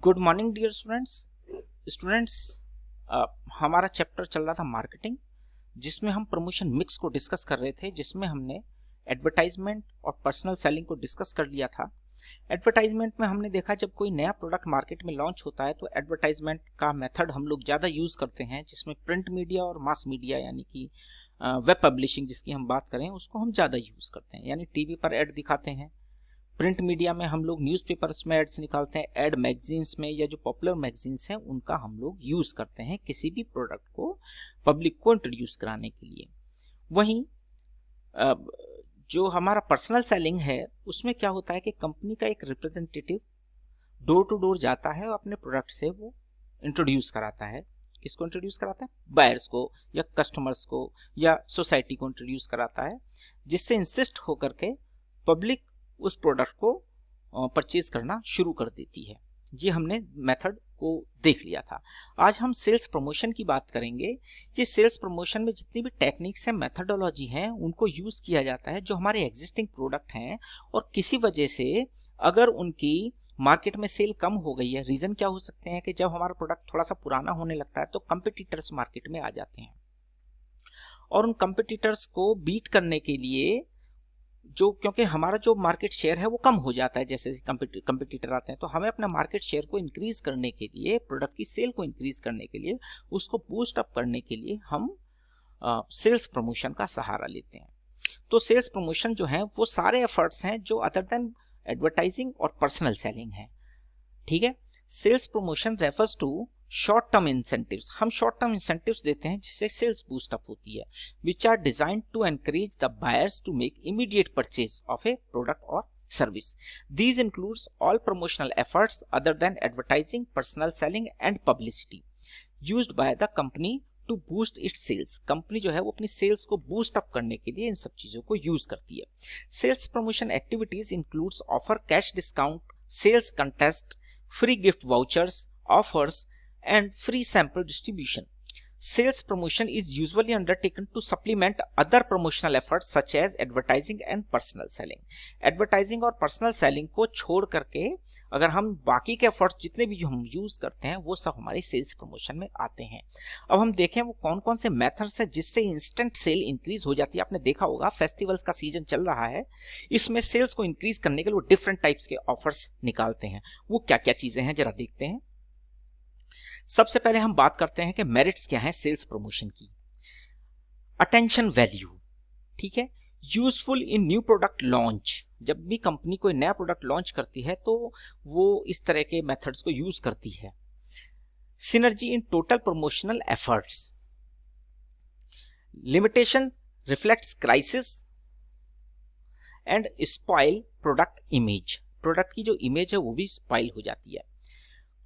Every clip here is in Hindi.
Good morning dear students. हमारा चैप्टर चल रहा था मार्केटिंग, जिसमें हम प्रमोशन मिक्स को डिस्कस कर रहे थे, जिसमें हमने एडवर्टाइजमेंट और पर्सनल सेलिंग को डिस्कस कर लिया था। एडवर्टाइजमेंट में हमने देखा जब कोई नया प्रोडक्ट मार्केट में लॉन्च होता है तो एडवर्टाइजमेंट का मेथड हम लोग ज़्यादा यूज़ करते हैं, जिसमें प्रिंट मीडिया और मास मीडिया यानी कि वेब पब्लिशिंग जिसकी हम बात करें उसको हम ज़्यादा यूज़ करते हैं। यानी टीवी पर ऐड दिखाते हैं, प्रिंट मीडिया में हम लोग न्यूज़पेपर्स में एड्स निकालते हैं, एड मैगजीन्स में या जो पॉपुलर मैगजीन्स हैं उनका हम लोग यूज़ करते हैं किसी भी प्रोडक्ट को पब्लिक को इंट्रोड्यूस कराने के लिए। वहीं जो हमारा पर्सनल सेलिंग है उसमें क्या होता है कि कंपनी का एक रिप्रेजेंटेटिव डोर टू डोर जाता है और अपने प्रोडक्ट से वो इंट्रोड्यूस कराता है। किसको इंट्रोड्यूस कराता है? बायर्स को या कस्टमर्स को या सोसाइटी को इंट्रोड्यूस कराता है, जिससे इंसिस्ट होकर के पब्लिक उस प्रोडक्ट को परचेज करना शुरू कर देती है। ये हमने मेथड को देख लिया था। आज हम सेल्स प्रमोशन की बात करेंगे। ये सेल्स प्रमोशन में जितनी भी टेक्निक्स हैं, मेथडोलॉजी हैं, उनको यूज किया जाता है जो हमारे एग्जिस्टिंग प्रोडक्ट हैं और किसी वजह से अगर उनकी मार्केट में सेल कम हो गई है। रीजन क्या हो सकते हैं कि जब हमारा प्रोडक्ट थोड़ा सा पुराना होने लगता है तो कंपटीटर्स मार्केट में आ जाते हैं और उन कंपटीटर्स को बीट करने के लिए क्योंकि हमारा जो मार्केट शेयर है वो कम हो जाता है जैसे कंपटीटर आते हैं, तो हमें अपना मार्केट शेयर को इंक्रीज करने के लिए, प्रोडक्ट की सेल को इंक्रीज करने के लिए, उसको बूस्ट अप करने के लिए हम सेल्स प्रमोशन का सहारा लेते हैं। तो सेल्स प्रमोशन जो है वो सारे एफर्ट्स हैं जो अदर देन एडवर्टाइजिंग और पर्सनल सेलिंग है। ठीक है। Sales promotion refers to short term incentives. हम शॉर्ट टर्म इंसेंटिव्स देते हैं जिससे सेल्स बूस्ट अप होती है, which are designed to encourage the buyers to make immediate purchase of a product और service. These includes all promotional efforts other than advertising, personal selling and publicity used by the company to boost its sales. Company जो है वो अपनी सेल्स को बूस्ट अप करने के लिए इन सब चीजों को यूज करती है। Sales promotion activities includes offer cash discount, sales contest, free gift vouchers, offers, and free sample distribution. Sales promotion is usually undertaken to supplement other promotional efforts such as advertising and personal selling. Advertising और personal selling को छोड़ करके अगर हम बाकी के efforts जितने भी जो हम यूज करते हैं वो सब हमारी सेल्स प्रमोशन में आते हैं। अब हम देखें वो कौन कौन से मेथड्स हैं जिससे इंस्टेंट सेल इंक्रीज हो जाती है। आपने देखा होगा फेस्टिवल्स का सीजन चल रहा है, इसमें सेल्स को इंक्रीज करने के लिए वो डिफरेंट टाइप्स के ऑफर्स निकालते हैं। वो क्या क्या चीजें हैं जरा देखते हैं। सबसे पहले हम बात करते हैं कि मेरिट्स क्या हैं सेल्स प्रमोशन की। अटेंशन वैल्यू, ठीक है, useful in new product launch. जब भी कंपनी कोई नया प्रोडक्ट लॉन्च करती है तो वो इस तरह के मेथड्स को यूज करती है। Synergy in total promotional efforts. Limitation reflects crisis and spoil product image. Product की जो इमेज है वो भी स्पॉइल हो जाती है।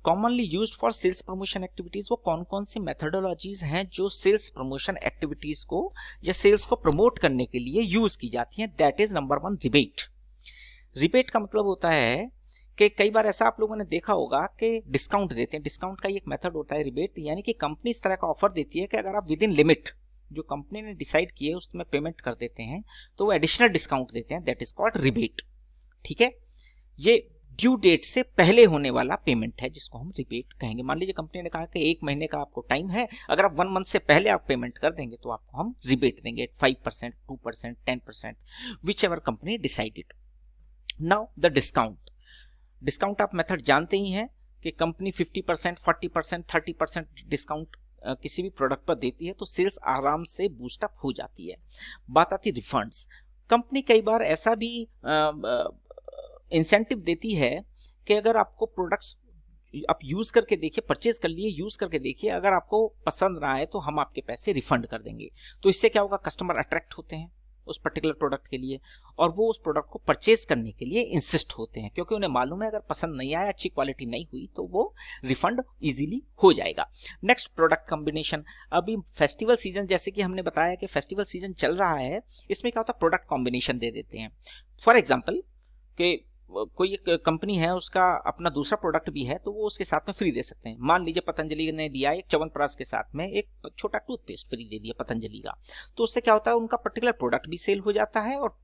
Commonly used for sales promotion activities, वो कौन कौन सी मेथडोलॉजीज हैं जो सेल्स प्रमोशन एक्टिविटीज को या सेल्स को प्रमोट करने के लिए यूज की जाती हैं। That is number 1 rebate. Rebate का मतलब होता है कि कई बार ऐसा आप लोगों ने देखा होगा कि डिस्काउंट देते हैं। डिस्काउंट का एक मेथड होता है रिबेट, यानी कि कंपनी इस तरह का ऑफर देती है कि अगर आप विद इन लिमिट जो कंपनी ने डिसाइड किए उसमें पेमेंट कर देते हैं तो वो एडिशनल डिस्काउंट देते हैं। That is called rebate. ठीक है, ये ड्यू डेट से पहले होने वाला पेमेंट है जिसको हम रिबेट कहेंगे। मान लीजिए कंपनी ने कहा कि 1 महीने का आपको टाइम है, अगर आप 1 मंथ से पहले आप पेमेंट कर देंगे तो आपको हम रिबेट देंगे 5%, 2%, 10%, which ever company decided. Now the discount. Discount आप मेथड जानते ही हैं कि कंपनी 50%, 40%, 30% डिस्काउंट किसी भी प्रोडक्ट पर देती है तो सेल्स आराम से बूस्टअप हो जाती है। बात आती रिफंड्स। कंपनी कई बार ऐसा भी इंसेंटिव देती है कि अगर आपको प्रोडक्ट्स आप यूज करके देखिए, परचेज कर लिए, यूज करके देखिए, अगर आपको पसंद ना आए तो हम आपके पैसे रिफंड कर देंगे। तो इससे क्या होगा, कस्टमर अट्रैक्ट होते हैं उस पर्टिकुलर प्रोडक्ट के लिए और वो उस प्रोडक्ट को परचेज करने के लिए इंसिस्ट होते हैं, क्योंकि उन्हें मालूम है अगर पसंद नहीं आया, अच्छी क्वालिटी नहीं हुई तो वो रिफंड इजीली हो जाएगा। Next, product combination. अभी फेस्टिवल सीजन, जैसे कि हमने बताया कि फेस्टिवल सीजन चल रहा है, इसमें क्या होता है, प्रोडक्ट कॉम्बिनेशन दे देते हैं। फॉर एग्जाम्पल कि कोई एक कंपनी है उसका अपना दूसरा प्रोडक्ट भी है तो वो उसके साथ में फ्री दे सकते हैं। मान लीजिए पतंजलि ने दिया एक च्यवनप्राश के साथ में एक छोटा टूथपेस्ट फ्री दे दिया पतंजलि का, तो उससे क्या होता है, उनका पर्टिकुलर प्रोडक्ट भी सेल हो जाता है और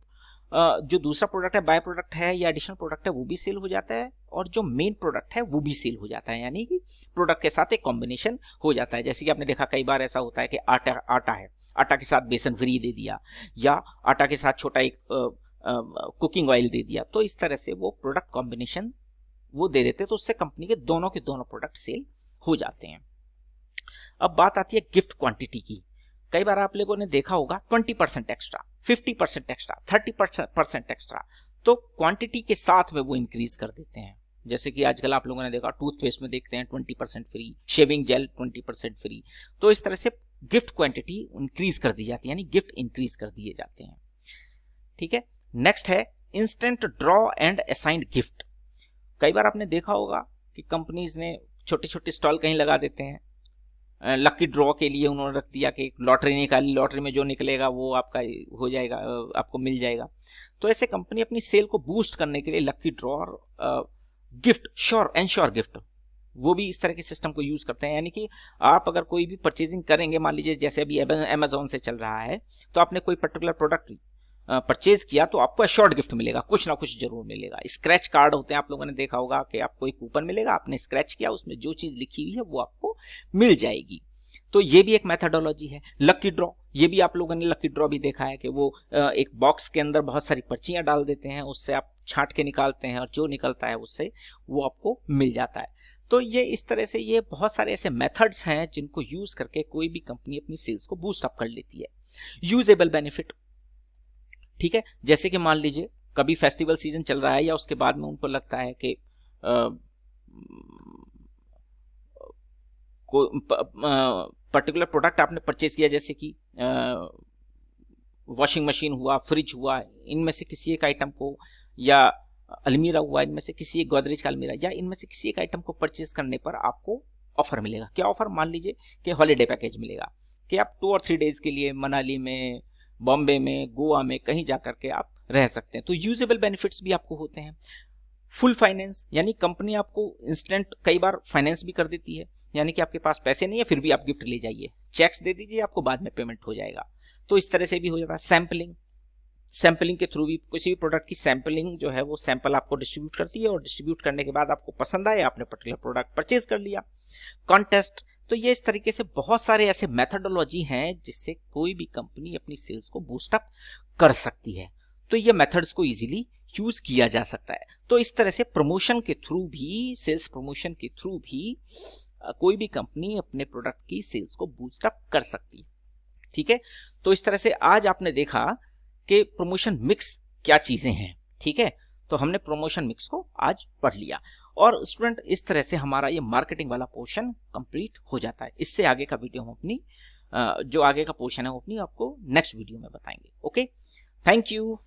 जो दूसरा प्रोडक्ट है, बाय प्रोडक्ट है या एडिशनल प्रोडक्ट है, वो भी सेल हो जाता है, और जो मेन प्रोडक्ट है वो भी सेल हो जाता है, यानी कि प्रोडक्ट के साथ एक कॉम्बिनेशन हो जाता है। जैसे कि आपने देखा कई बार ऐसा होता है कि आटा है, आटा के साथ बेसन फ्री दे दिया, या आटा के साथ छोटा एक कुकिंग ऑयल दे दिया, तो इस तरह से वो प्रोडक्ट कॉम्बिनेशन वो दे देते हैं, तो उससे कंपनी के दोनों प्रोडक्ट सेल हो जाते हैं। अब बात आती है गिफ्ट क्वांटिटी की। कई बार आप लोगों ने देखा होगा 20% एक्स्ट्रा, 50% एक्स्ट्रा, 30% एक्स्ट्रा, तो क्वांटिटी के साथ में वो इंक्रीज कर देते हैं। जैसे कि आजकल आप लोगों ने देखा टूथपेस्ट में देखते हैं 20% फ्री, शेविंग जेल 20% फ्री, तो इस तरह से गिफ्ट क्वांटिटी इंक्रीज कर दी जाती है, यानी गिफ्ट इंक्रीज कर दिए जाते हैं। ठीक है, नेक्स्ट है instant draw and assigned gift. कई बार आपने देखा होगा कि कंपनीज ने छोटे छोटे स्टॉल कहीं लगा देते हैं, लकी ड्रॉ के लिए उन्होंने रख दिया कि लॉटरी निकाली, लॉटरी में जो निकलेगा वो आपका हो जाएगा, आपको मिल जाएगा। तो ऐसे कंपनी अपनी सेल को बूस्ट करने के लिए लकी ड्रॉ और gift, sure and sure gift, वो भी इस तरह के सिस्टम को यूज करते हैं। यानी कि आप अगर कोई भी परचेजिंग करेंगे, मान लीजिए जैसे अभी अमेजोन से चल रहा है, तो आपने कोई पर्टिकुलर प्रोडक्ट परचेज किया तो आपको एश्योर्ड गिफ्ट मिलेगा, कुछ ना कुछ जरूर मिलेगा। स्क्रैच कार्ड होते हैं, आप लोगों ने देखा होगा कि आपको एक कूपन मिलेगा, आपने स्क्रैच किया, उसमें जो चीज लिखी हुई है वो आपको मिल जाएगी। तो ये भी एक मेथोडोलॉजी है। लकी ड्रॉ, ये भी आप लोगों ने लकी ड्रॉ भी देखा है कि वो एक बॉक्स के अंदर बहुत सारी पर्चियां डाल देते हैं, उससे आप छांट के निकालते हैं और जो निकलता है उससे वो आपको मिल जाता है। तो ये इस तरह से ये बहुत सारे ऐसे मेथड्स हैं जिनको यूज करके कोई भी कंपनी अपनी सेल्स को बूस्ट अप कर लेती है। यूजेबल बेनिफिट, ठीक है, जैसे कि मान लीजिए कभी फेस्टिवल सीजन चल रहा है या उसके बाद में उनको लगता है कि पर्टिकुलर प्रोडक्ट आपने परचेज किया, जैसे कि वॉशिंग मशीन हुआ, फ्रिज हुआ, इनमें से किसी एक आइटम को, या अलमीरा हुआ, इनमें से किसी एक गोदरेज का अलमीरा, या इनमें से किसी एक आइटम को परचेज करने पर आपको ऑफर मिलेगा। क्या ऑफर? मान लीजिए कि हॉलीडे पैकेज मिलेगा कि आप 2 और 3 डेज के लिए मनाली में, बॉम्बे में, गोवा में कहीं जाकर के आप रह सकते हैं। तो यूजेबल बेनिफिट्स भी आपको होते हैं। फुल फाइनेंस, यानी कंपनी आपको इंस्टेंट कई बार फाइनेंस भी कर देती है, यानी कि आपके पास पैसे नहीं है फिर भी आप गिफ्ट ले जाइए, चेक्स दे दीजिए, आपको बाद में पेमेंट हो जाएगा। तो इस तरह से भी हो जाता है। सैम्पलिंग, सैम्पलिंग के थ्रू भी किसी भी प्रोडक्ट की सैम्पलिंग जो है वो सैंपल आपको डिस्ट्रीब्यूट करती है, और डिस्ट्रीब्यूट करने के बाद आपको पसंद आए, आपने पर्टिकुलर प्रोडक्ट परचेज कर लिया। कॉन्टेस्ट, तो ये इस तरीके से बहुत सारे ऐसे मेथोडोलॉजी हैं जिससे कोई भी कंपनी अपनी सेल्स को बूस्ट अप कर सकती है। तो ये मेथड्स को इजीली यूज किया जा सकता है। तो इस तरह से प्रमोशन के थ्रू भी, सेल्स प्रमोशन के थ्रू भी कोई भी कंपनी अपने प्रोडक्ट की सेल्स को बूस्ट अप कर सकती है। ठीक है, तो इस तरह से आज आपने देखा कि प्रमोशन मिक्स क्या चीजें हैं। ठीक है, तो हमने प्रमोशन मिक्स को आज पढ़ लिया, और स्टूडेंट इस तरह से हमारा ये मार्केटिंग वाला पोर्शन कंप्लीट हो जाता है। इससे आगे का वीडियो हम अपनी जो आगे का पोर्शन है वो अपनी आपको नेक्स्ट वीडियो में बताएंगे। Okay, thank you.